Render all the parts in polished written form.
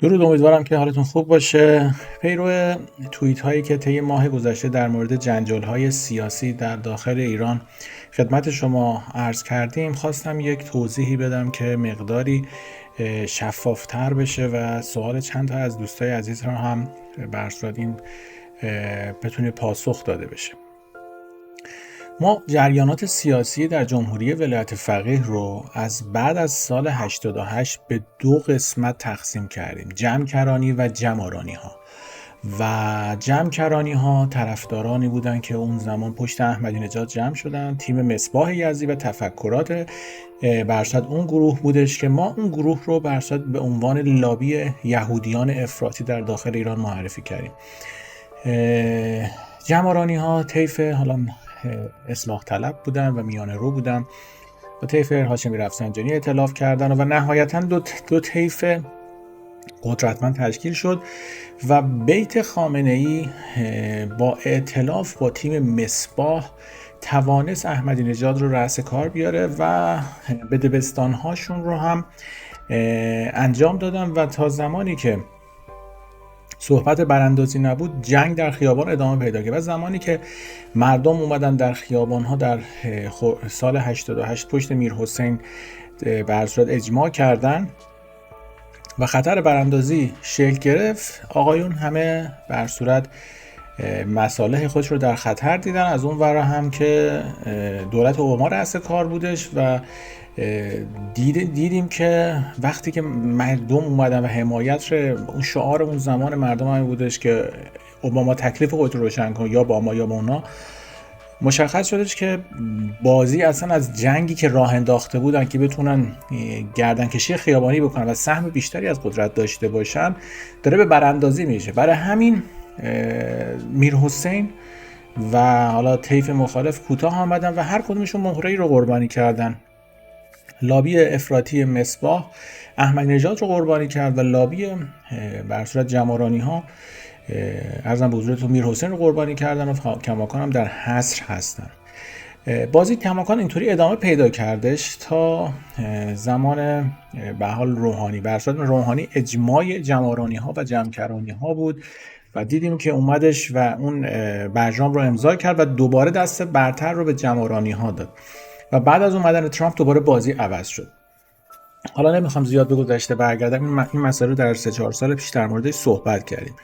درود، امیدوارم که حالتون خوب باشه. پیرو توییت هایی که طی ماه گذشته در مورد جنجال های سیاسی در داخل ایران خدمت شما عرض کردیم، خواستم یک توضیحی بدم که مقداری شفافتر بشه و سوال چند تا از دوستای عزیز رو هم بر صورت این بتونه پاسخ داده بشه. ما جریانات سیاسی در جمهوری ولایت فقیه رو از بعد از سال 88 به دو قسمت تقسیم کردیم: جمع‌کرانی و جمع‌آرانی ها. و جمع‌کرانی ها طرفدارانی بودن که اون زمان پشت احمدی نژاد جمع شدن، تیم مصباح یزدی و تفکرات برصد اون گروه بودش که ما اون گروه رو برصد به عنوان لابی یهودیان افراطی در داخل ایران معرفی کردیم. جمع‌آرانی ها طیف حالا اصلاح طلب بودن و میانه رو بودن و طیف هاشمی رفسنجانی ائتلاف کردن و نهایتا دو طیف قدرتمند تشکیل شد و بیت خامنه ای با ائتلاف با تیم مصباح توانست احمدی نژاد رو رأس کار بیاره و به دبستان هاشون رو هم انجام دادن و تا زمانی که صحبت براندازی نبود جنگ در خیابان ادامه پیدا کرد و زمانی که مردم اومدن در خیابان ها در سال 88 پشت میرحسین بر صورت اجماع کردن و خطر براندازی شکل گرفت، آقایون همه بر صورت مصالح خودش رو در خطر دیدن. از اون ور هم که دولت اوباما رأس کار بودش و دیدیم که وقتی که مردم اومدن و حمایت اون شعار اون زمان مردم هم بودش که اوباما تکلیف خودت رو روشن کن، یا با ما یا با اونا، مشخص شدش که بازی اصلا از جنگی که راه انداخته بودن که بتونن گردنکشی خیابانی بکنن و سهم بیشتری از قدرت داشته باشن داره به براندازی میشه. برای همین میرحسین و حالا طیف مخالف کوتاه آمدن و هر کدومشون مهره‌ای رو قربانی کردن. لابی افراطی مصباح احمدی نژاد رو قربانی کرد و لابی بر صورت جمع‌آرانی ها ارزم به حضورتون میرحسین رو قربانی کردن و کماکان هم در حصر هستن. بازی کماکان اینطوری ادامه پیدا کردش تا زمان به حال روحانی. بر صورت روحانی اجماع جمع‌آرانی ها و جمع‌کرانی ها بود و دیدیم که اومدش و اون برجام رو امضا کرد و دوباره دست برتر رو به جمع‌آرانی ها داد و بعد از اومدن ترامپ دوباره بازی عوض شد. حالا نمیخوام زیاد به گذشته برگردم، این مسئله رو در 3-4 سال پیش در موردش صحبت کردیم.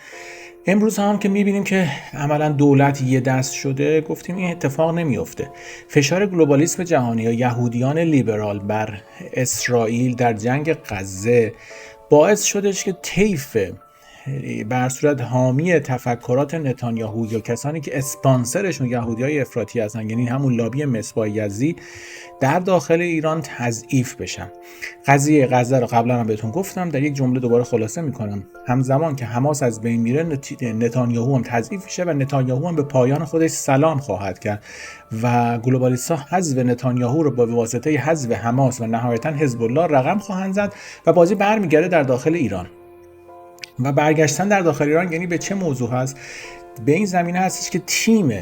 امروز هم که میبینیم که عملا دولت یه دست شده، گفتیم این اتفاق نمیفته. فشار گلوبالیسم جهانی یا یهودیان لیبرال بر اسرائیل در جنگ غزه باعث شدش که طیف بر صورت حامی تفکرات نتانیاهو یا کسانی که اسپانسرشون یهودیای افراطی هستن، یعنی همون لابی مصباح یزدی، در داخل ایران تضعیف بشن. قضیه غزه رو قبلا هم بهتون گفتم، در یک جمله دوباره خلاصه میکنم. همزمان که حماس از بین میره، نتانیاهو هم تضعیف میشه و نتانیاهو هم به پایان خودش سلام خواهد کرد و گلوبالیست‌ها حذف نتانیاهو رو با واسطه حذف حماس و نهایتا حزب الله رقم خواهند زد و بازی برمیگرده در داخل ایران. و برگشتن در داخل ایران یعنی به چه موضوع هست؟ به این زمینه هستش که تیم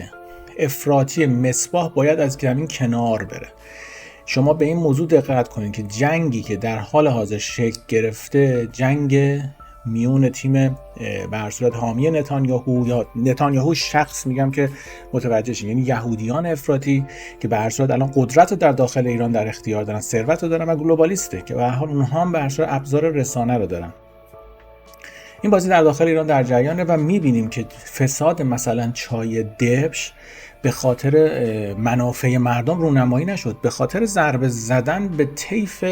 افراطی مصباح باید از زمین کنار بره. شما به این موضوع دقت کنید که جنگی که در حال حاضر شکل گرفته، جنگ میون تیم بر صورت حامی نتانیاهو یا نتانیاهو شخص میگم که متوجه شین، یعنی یهودیان افراطی که بر صورت الان قدرت رو در داخل ایران در اختیار دارن، ثروت رو دارن و گلوبالیسته که به هر حال اونها هم بر صورت ابزار رسانه رو دارن. این بازی در داخل ایران در جریانه و میبینیم که فساد مثلا چای دبش به خاطر منافع مردم رونمایی نشد، به خاطر ضربه زدن به طیف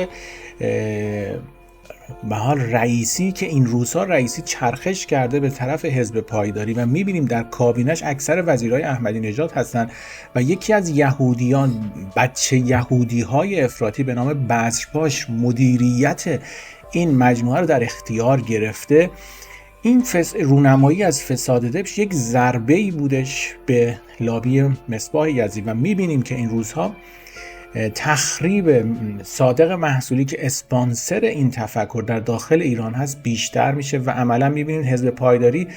به حال رئیسی که این روزها رئیسی چرخش کرده به طرف حزب پایداری و میبینیم در کابینش اکثر وزیرای احمدی نژاد هستن و یکی از یهودیان، بچه یهودی های افراطی به نام بذرپاش مدیریت این مجموعه رو در اختیار گرفته. این رونمایی از فساد دبش یک ضربه‌ای بودش به لابی مصباح یزدی و میبینیم که این روزها تخریب صادق محصولی که اسپانسر این تفکر در داخل ایران هست بیشتر میشه و عملا میبینید حزب پایداری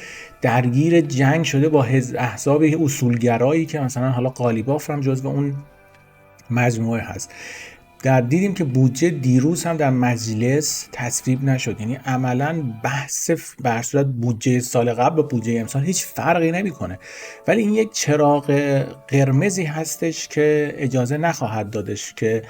درگیر جنگ شده با احزاب اصولگرایی که مثلا حالا قالیباف هم جزو اون مجموعه هست. دیدیم که بودجه دیروز هم در مجلس تصویب نشد، یعنی عملا بحث بر صورت بودجه سال قبل با بودجه امسال هیچ فرقی نمیکنه، ولی این یک چراغ قرمزی هستش که اجازه نخواهد دادش که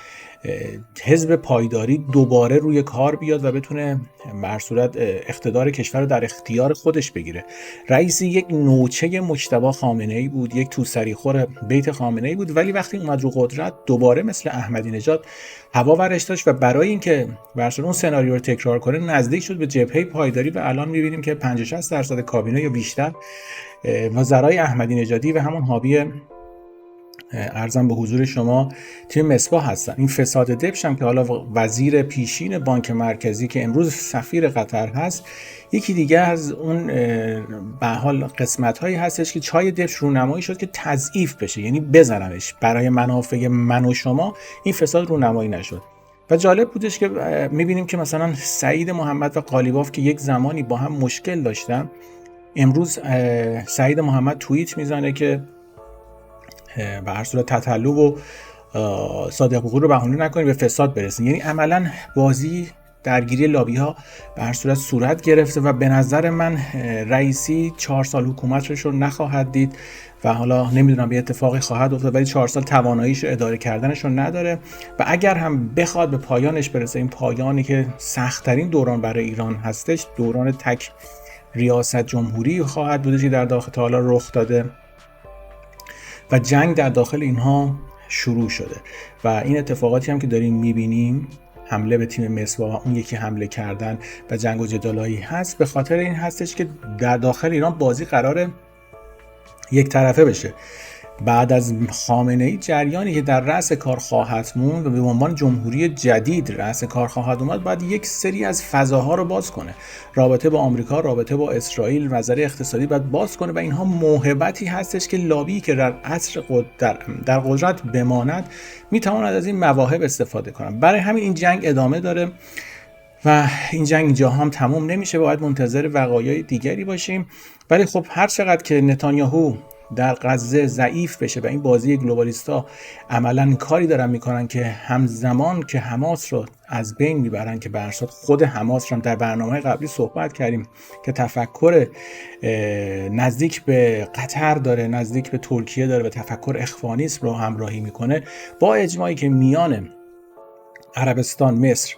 حزب پایداری دوباره روی کار بیاد و بتونه بر صورت اقتدار کشور رو در اختیار خودش بگیره. رئیسی یک نوچه مجتبی خامنه‌ای بود، یک توسریخور بیت خامنه‌ای بود، ولی وقتی اومد رو قدرت دوباره مثل احمدی نژاد هوا ورش داشت و برای اینکه بر صورت اون سناریو رو تکرار کنه نزدیک شد به جبهه پایداری و الان می‌بینیم که 50-60% کابینه یا بیشتر وزرای احمدی نژادی و همون حاوی ارزم به حضور شما تیم مصباح هستن. این فساد دبش هم که حالا وزیر پیشین بانک مرکزی که امروز سفیر قطر هست، یکی دیگه از اون به حال قسمت هایی هستش که چای دبش رونمایی شد که تضعیف بشه، یعنی بزننش برای منافع من و شما. این فساد رونمایی نشد و جالب بودش که میبینیم که مثلا سعید محمد و قالیباف که یک زمانی با هم مشکل داشتن، امروز سعید محمد توییت میزنه که به هر صورت تطلع و صادق حقوقی رو بهونه نکنید به فساد برسید. یعنی عملا بازی درگیری لابی ها به هر صورت گرفته و به نظر من رئیسی 4 سال حکومتش رو نخواهد دید و حالا نمیدونم به اتفاقی خواهد افتاد، ولی 4 سال تواناییش اداره کردنش رو نداره و اگر هم بخواد به پایانش برسه، این پایانی که سخت‌ترین دوران برای ایران هستش، دوران تک ریاست جمهوری خواهد بوده که در داخل تا حالا رخ داده و جنگ در داخل اینها شروع شده و این اتفاقاتی هم که داریم میبینیم، حمله به تیم مصباح، اون یکی حمله کردن و جنگ و جدالایی هست، به خاطر این هستش که در داخل ایران بازی قراره یک طرفه بشه. بعد از خامنه‌ای جریانی که در رأس کار خواهد موند و به عنوان جمهوری جدید رأس کار خواهد اومد، باید یک سری از فضاها رو باز کنه. رابطه با آمریکا، رابطه با اسرائیل، نظریه اقتصادی باید باز کنه و اینها موهبتی هستش که لابی که در عصر در قدرت بماند میتواند از این مواهب استفاده کنه. برای همین این جنگ ادامه داره و این جنگ اینجا هم تموم نمیشه، باید منتظر وقایع دیگری باشیم. ولی خب هر چقدر که نتانیاهو در غزه ضعیف بشه و این بازی گلوبالیستا عملاً کاری دارن میکنن که همزمان که حماس رو از بین میبرن، که به اساس خود حماس رو در برنامه قبلی صحبت کردیم که تفکر نزدیک به قطر داره، نزدیک به ترکیه داره و تفکر اخوانیسم رو همراهی میکنه، با اجماعی که میان عربستان، مصر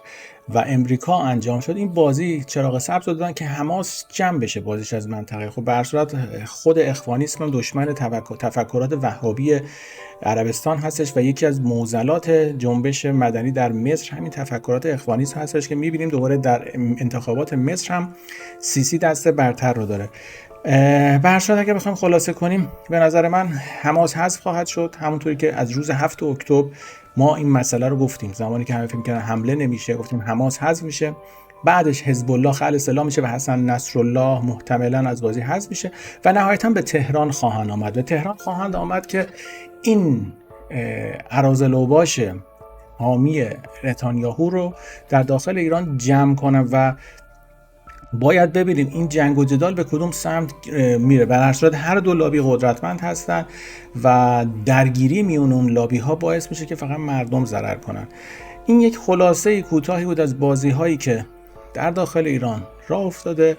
و امریکا انجام شد، این بازی چراغ سبز دادن که حماس جمع بشه بازیش از منطقه. خب به هر صورت خود اخوانیسم هم دشمن تفکرات وهابی عربستان هستش و یکی از معضلات جنبش مدنی در مصر همین تفکرات اخوانیسم هستش که می‌بینیم دوباره در انتخابات مصر هم سیسی دست برتر رو داره. به هر صورت اگه بخوایم خلاصه کنیم، به نظر من حماس حذف خواهد شد، همونطوری که از روز 7 اکتبر ما این مسئله رو گفتیم. زمانی که همه فکر می‌کردن حمله نمیشه، گفتیم حماس حذف میشه، بعدش حزب الله خلع سلاح میشه و حسن نصرالله محتملاً از بازی حذف میشه و نهایتاً به تهران خواهند آمد. به تهران خواهند آمد که این اراذل اوباش حامی نتانیاهو رو در داخل ایران جمع کنن و باید ببینیم این جنگ و جدال به کدوم سمت میره. به هر صورت هر دو لابی قدرتمند هستن و درگیری میون اون لابی ها باعث میشه که فقط مردم ضرر کنن. این یک خلاصه کوتاهی بود از بازی هایی که در داخل ایران راه افتاده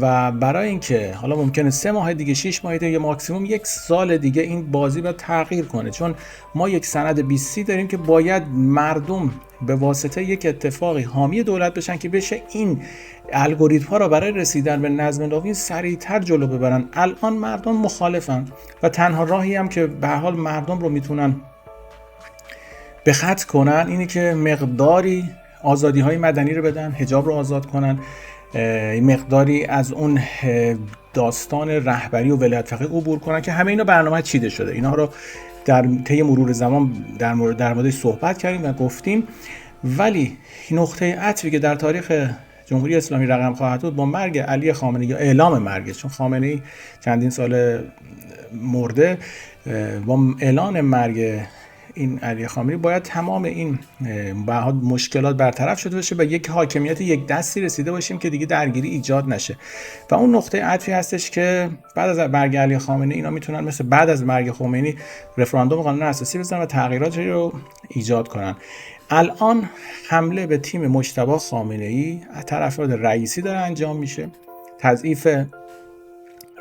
و برای اینکه حالا ممکنه 3 ماه دیگه، 6 ماه دیگه، یا ماکسیموم 1 سال دیگه این بازی باید تغییر کنه، چون ما یک سند 20 داریم که باید مردم به واسطه یک اتفاقی حامی دولت بشن که بشه این الگوریتم ها رو برای رسیدن به نظم نوین سریعتر جلو ببرن. الان مردم مخالفن و تنها راهی هم که به هر حال مردم رو میتونن به خط کنن اینه که مقداری آزادی های مدنی رو بدن، حجاب رو آزاد کنن، مقداری از اون داستان رهبری و ولایت فقیه عبور کنن که همه اینا برنامه چیده شده. اینا رو در طی مرور زمان در موردش صحبت کردیم و گفتیم. ولی نقطه عطفی که در تاریخ جمهوری اسلامی رقم خواهد بود با مرگ علی خامنه‌ای یا اعلام مرگش، چون خامنه‌ای چندین سال مرده، با اعلان مرگ این علی خامنه‌ای باید تمام این بعد مشکلات برطرف شده باشه و یک حاکمیت یک دستی رسیده باشیم که دیگه درگیری ایجاد نشه. و اون نقطه عطفی هستش که بعد از مرگ علی خامنه‌ای اینا میتونن مثل بعد از مرگ خمینی رفراندوم قانون اساسی بزنن و تغییراتی رو ایجاد کنن. الان حمله به تیم مجتبی خامنه‌ای از طرف رئیسی داره انجام میشه، تضعیف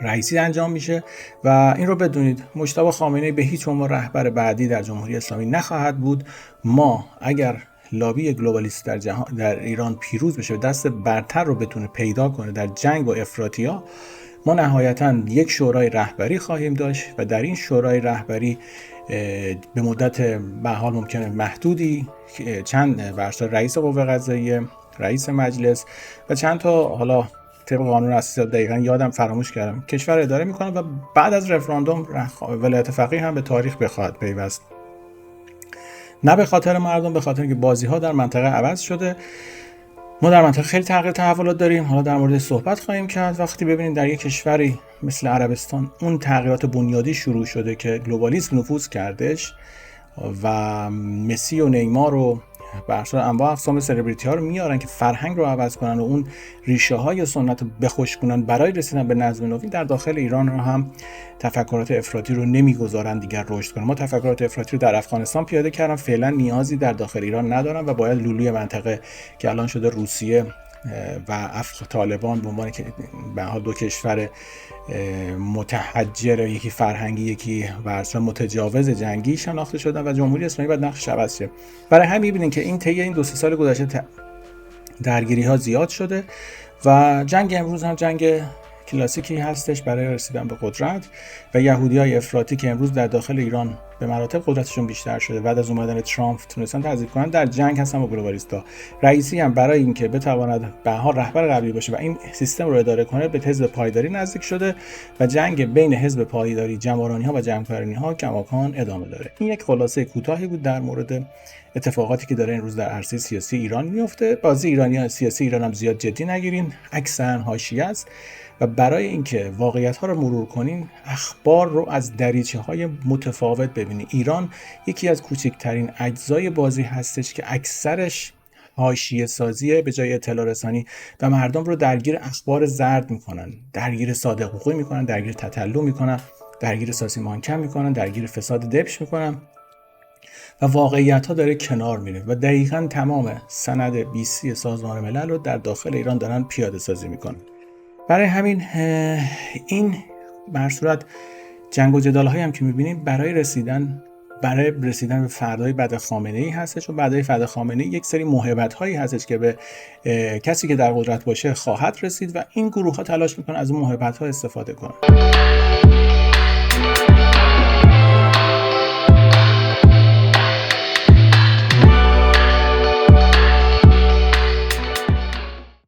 رئیسی انجام میشه و این رو بدونید مجتبی خامنه‌ای به هیچ عنوان رهبر بعدی در جمهوری اسلامی نخواهد بود. ما اگر لابی گلوبالیست در ایران پیروز بشه، دست برتر رو بتونه پیدا کنه در جنگ با افراطی‌ها، ما نهایتاً یک شورای رهبری خواهیم داشت و در این شورای رهبری به مدت به حال ممکنه محدودی چند رئیس قوه قضاییه، رئیس مجلس و چند تا حالا طبق قانون اساسی دقیقاً یادم فراموش کردم کشور اداره میکنه و بعد از رفراندوم ولایت فقیه هم به تاریخ بخواهد پیوست. نه به خاطر مردم، به خاطر اینکه بازی ها در منطقه عوض شده. ما در منطقه خیلی تغییر تحولات داریم، حالا در مورد صحبت خواهیم کرد. وقتی ببینید در یک کشوری مثل عربستان اون تغییرات بنیادی شروع شده که گلوبالیسم نفوذ کردش و مسی و نیمار و برسر انواع اقسام سلبریتی ها رو میارن که فرهنگ رو عوض کنن و اون ریشه های سنت رو بخوش کنن برای رسیدن به نظم نوین، در داخل ایران رو هم تفکرات افراطی رو نمیگذارن دیگر رشد کنن. ما تفکرات افراطی رو در افغانستان پیاده کردن، فعلا نیازی در داخل ایران ندارن و باید لولوی منطقه که الان شده روسیه و طالبان به عنوان که به حال دو کشور متحجر، یکی فرهنگی یکی ورسا متجاوز جنگی شناخته شدن و جمهوری اسلامی باید نقش عوض شه. برای همین می‌بینید که این طی این 2-3 سال گذشته درگیری ها زیاد شده و جنگ امروز هم جنگ کلاسیکی هستش برای رسیدن به قدرت و یهودیای افراطی که امروز در داخل ایران به مراتب قدرتشون بیشتر شده، بعد از اومدن ترامپ تونستن تضعیف کنن، در جنگ هستن با گلوبالیستا. رئیسی هم برای اینکه بتواند به حال رهبر قبلی باشه و این سیستم رو اداره کنه به حزب پایداری نزدیک شده و جنگ بین حزب پایداری جمهوری ها و جمهوری ها کماکان ادامه داره. این یک خلاصه کوتاهی بود در مورد اتفاقاتی که داره این روز در عرصه سیاسی ایران میفته. بازی ایرانیان سیاسی ایران هم زیاد جدی نگیرین، اکثرا حاشیه است و برای اینکه واقعیت ها رو مرور کنین، اخبار رو از دریچه های متفاوت ببینید. ایران یکی از کوچکترین اجزای بازی هستش که اکثرش حاشیه سازیه به جای اطلاع رسانی و مردم رو درگیر اخبار زرد میکنن، درگیر صادق حقوقی میکنن، درگیر تتلو میکنن، درگیر ساسی مانکن میکنن، درگیر فساد دبش میکنن و واقعیت ها داره کنار میره و دقیقاً تمام سند 20 سازمان ملل رو در داخل ایران دارن پیاده سازی میکنن. برای همین این بر صورت جنگ و جدال هایی هم که میبینیم برای رسیدن به فردای بعد خامنه‌ای هستش و بعد فردای خامنه‌ای یک سری موهبت هایی هستش که به کسی که در قدرت باشه خواهد رسید و این گروه ها تلاش میکنن از اون موهبت ها استفاده کنن.